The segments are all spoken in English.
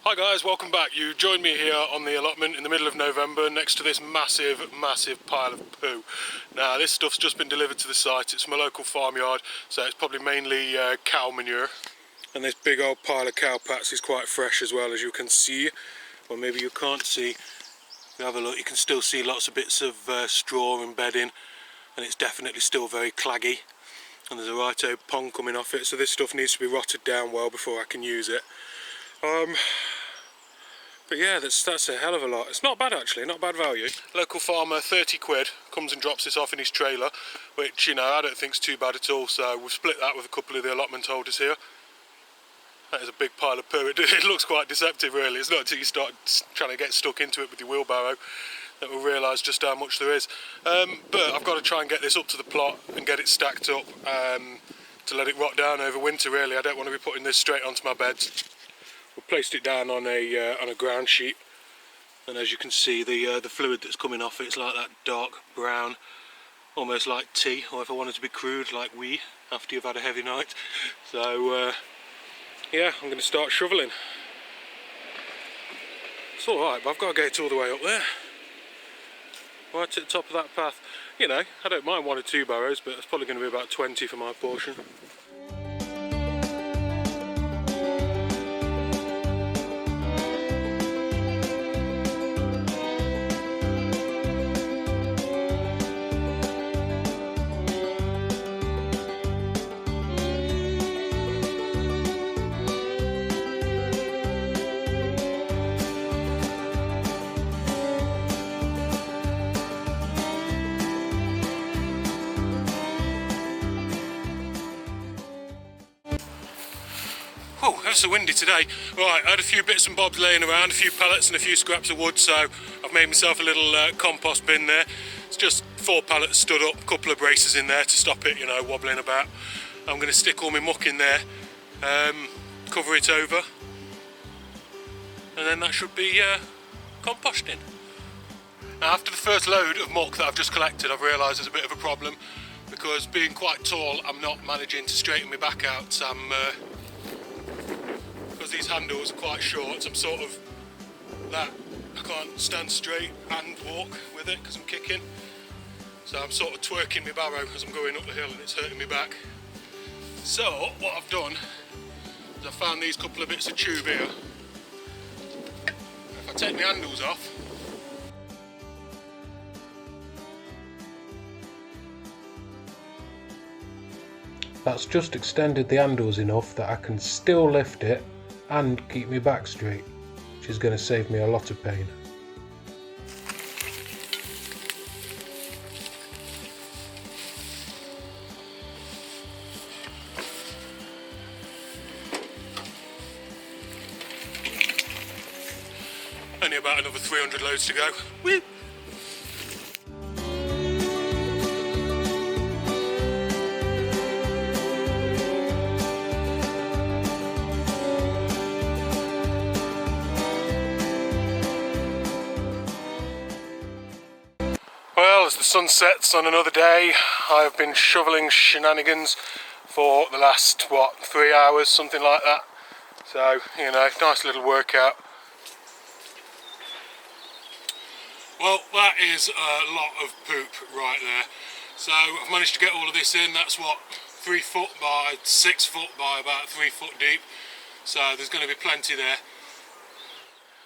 Hi guys, welcome back. You joined me here on the allotment in the middle of November next to this massive pile of poo. Now this stuff's just been delivered to the site. It's from a local farmyard, so it's probably mainly cow manure. And this big old pile of cow pats is quite fresh as well, as you can see. Or maybe you can't see. If you have a look, you can still see lots of bits of straw and bedding, and it's definitely still very claggy. And there's a right old pond coming off it, so this stuff needs to be rotted down well before I can use it. But yeah, that's a hell of a lot. It's not bad actually, not bad value. Local farmer, 30 quid, comes and drops this off in his trailer, which, you know, I don't think's too bad at all, so we've split that with a couple of the allotment holders here. That is a big pile of poo. It looks quite deceptive really. It's not until you start trying to get stuck into it with your wheelbarrow that we'll realise just how much there is. But I've got to try and get this up to the plot and get it stacked up to let it rot down over winter really. I don't want to be putting this straight onto my beds. We've placed it down on a ground sheet, and as you can see, the fluid that's coming off it's like that dark brown, almost like tea, or if I wanted to be crude, like wee, after you've had a heavy night. So yeah, I'm going to start shoveling. It's alright, but I've got to get it all the way up there, right at the top of that path. You know, I don't mind 1 or 2 barrows, but it's probably going to be about 20 for my portion. Oh, ever so windy today. Right, I had a few bits and bobs laying around, a few pellets and a few scraps of wood, so I've made myself a little compost bin there. It's just 4 pallets stood up, a couple of braces in there to stop it, you know, wobbling about. I'm going to stick all my muck in there, cover it over, and then that should be composting. Now, after the first load of muck that I've just collected, I've realised there's a bit of a problem, because being quite tall, I'm not managing to straighten my back out. Because these handles are quite short, I'm sort of that, I can't stand straight and walk with it because I'm kicking. So I'm sort of twerking my barrow as I'm going up the hill and it's hurting me back. So what I've done is I've found these couple of bits of tube here. If I take my handles off, that's just extended the handles enough that I can still lift it and keep my back straight, which is going to save me a lot of pain. Only about another 300 loads to go. Woo! Well, as the sun sets on another day, I have been shoveling shenanigans for the last, 3 hours, something like that. So, you know, nice little workout. Well, that is a lot of poop right there. So I've managed to get all of this in. That's what, 3 foot by 6 foot by about 3 foot deep. So there's going to be plenty there.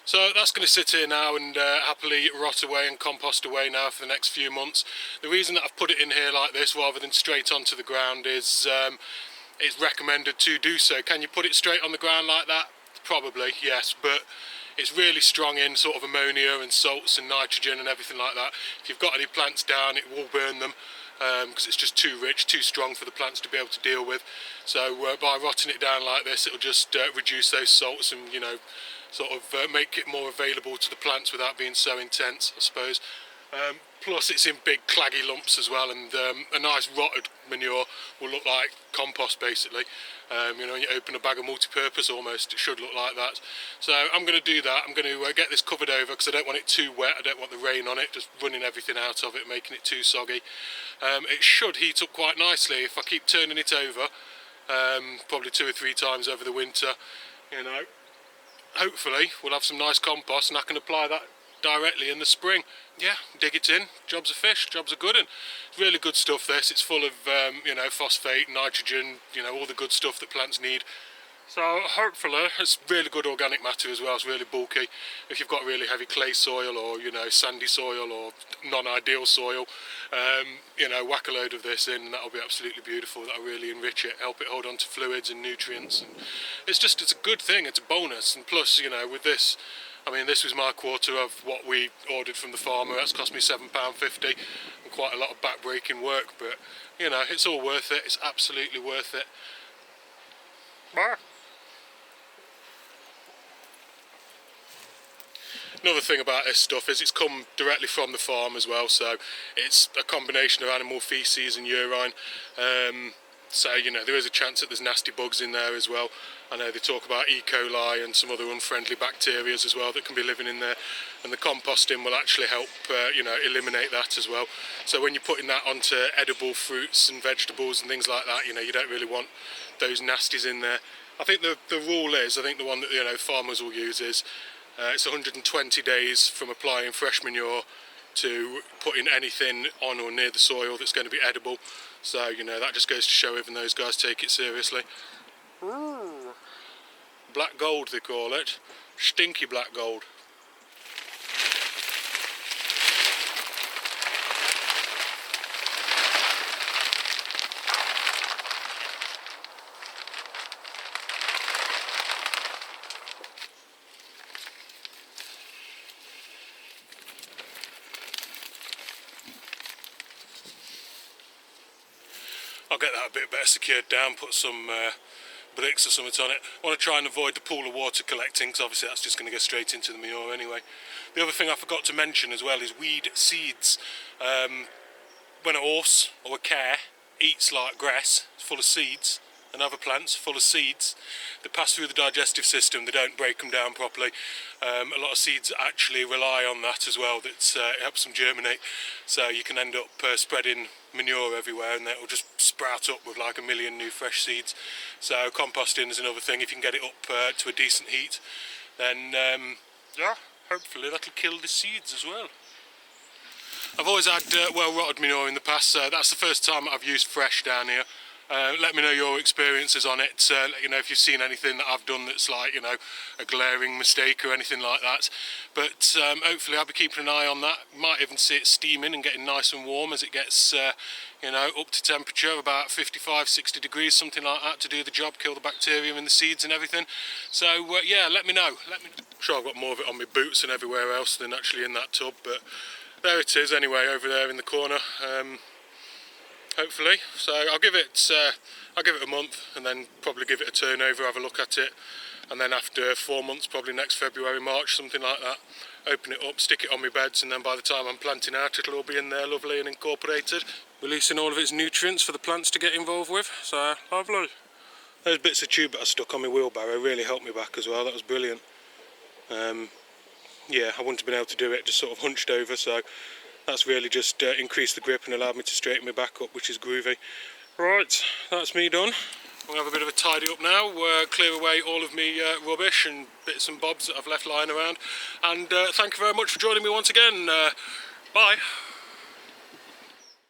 So that's going to sit here now and happily rot away and compost away now for the next few months. The reason that I've put it in here like this rather than straight onto the ground is it's recommended to do so. Can you put it straight on the ground like that? Probably, yes, but it's really strong in sort of ammonia and salts and nitrogen and everything like that. If you've got any plants down, it will burn them because it's just too rich, too strong for the plants to be able to deal with. So by rotting it down like this, it'll just reduce those salts and, you know, sort of make it more available to the plants without being so intense, I suppose. Plus it's in big claggy lumps as well, and a nice rotted manure will look like compost basically. You know, when you open a bag of multi-purpose almost, it should look like that. So I'm going to do that. I'm going to get this covered over because I don't want it too wet. I don't want the rain on it, just running everything out of it, making it too soggy. It should heat up quite nicely if I keep turning it over, probably 2 or 3 times over the winter, you know. hopefully we'll have some nice compost and I can apply that directly in the spring. Yeah, dig it in, job's a fish, job's a good one. It's really good stuff this, it's full of you know, phosphate, nitrogen, you know, all the good stuff that plants need. So hopefully it's really good organic matter as well, it's really bulky. If you've got really heavy clay soil or, you know, sandy soil or non-ideal soil, you know, whack a load of this in and that'll be absolutely beautiful. That'll really enrich it, help it hold on to fluids and nutrients. And it's a good thing, it's a bonus. And plus, you know, with this, I mean, this was my quarter of what we ordered from the farmer. That's cost me £7.50 and quite a lot of back-breaking work, but you know, it's all worth it, it's absolutely worth it. Another thing about this stuff is it's come directly from the farm as well, so it's a combination of animal feces and urine. So, you know, there is a chance that there's nasty bugs in there as well. I know they talk about E. coli and some other unfriendly bacteria as well that can be living in there, and the composting will actually help, you know, eliminate that as well. So when you're putting that onto edible fruits and vegetables and things like that, you know, you don't really want those nasties in there. I think the rule is, I think the one that, you know, farmers will use is, it's 120 days from applying fresh manure to putting anything on or near the soil that's going to be edible. So, you know, that just goes to show even those guys take it seriously. Ooh. Black gold they call it. Stinky black gold. I'll get that a bit better secured down, put some bricks or something on it. I want to try and avoid the pool of water collecting, because obviously that's just going to go straight into the manure anyway. The other thing I forgot to mention as well is weed seeds. When a horse or a cow eats like grass, it's full of seeds, and other plants full of seeds, they pass through the digestive system, they don't break them down properly. A lot of seeds actually rely on that as well, it helps them germinate, so you can end up spreading manure everywhere and it will just sprout up with like a million new fresh seeds. So composting is another thing. If you can get it up to a decent heat, then yeah, hopefully that'll kill the seeds as well. I've always had well rotted manure in the past, so that's the first time I've used fresh down here. Let me know your experiences on it, let you know if you've seen anything that I've done that's like, you know, a glaring mistake or anything like that. But hopefully I'll be keeping an eye on that. Might even see it steaming and getting nice and warm as it gets, you know, up to temperature about 55-60 degrees, something like that, to do the job, kill the bacteria in the seeds and everything. So yeah, let me know. I'm sure I've got more of it on my boots and everywhere else than actually in that tub, but there it is anyway, over there in the corner. Hopefully, so I'll give it a month and then probably give it a turn over, have a look at it, and then after 4 months, probably next February, March, something like that, open it up, stick it on my beds, and then by the time I'm planting out, it'll all be in there lovely and incorporated, releasing all of its nutrients for the plants to get involved with. So lovely. Those bits of tube that I stuck on my wheelbarrow really helped me back as well. That was brilliant. Yeah, I wouldn't have been able to do it just sort of hunched over, so that's really just increased the grip and allowed me to straighten my back up, which is groovy. Right, that's me done. I'm going to have a bit of a tidy up now, clear away all of me rubbish and bits and bobs that I've left lying around. And thank you very much for joining me once again. Bye.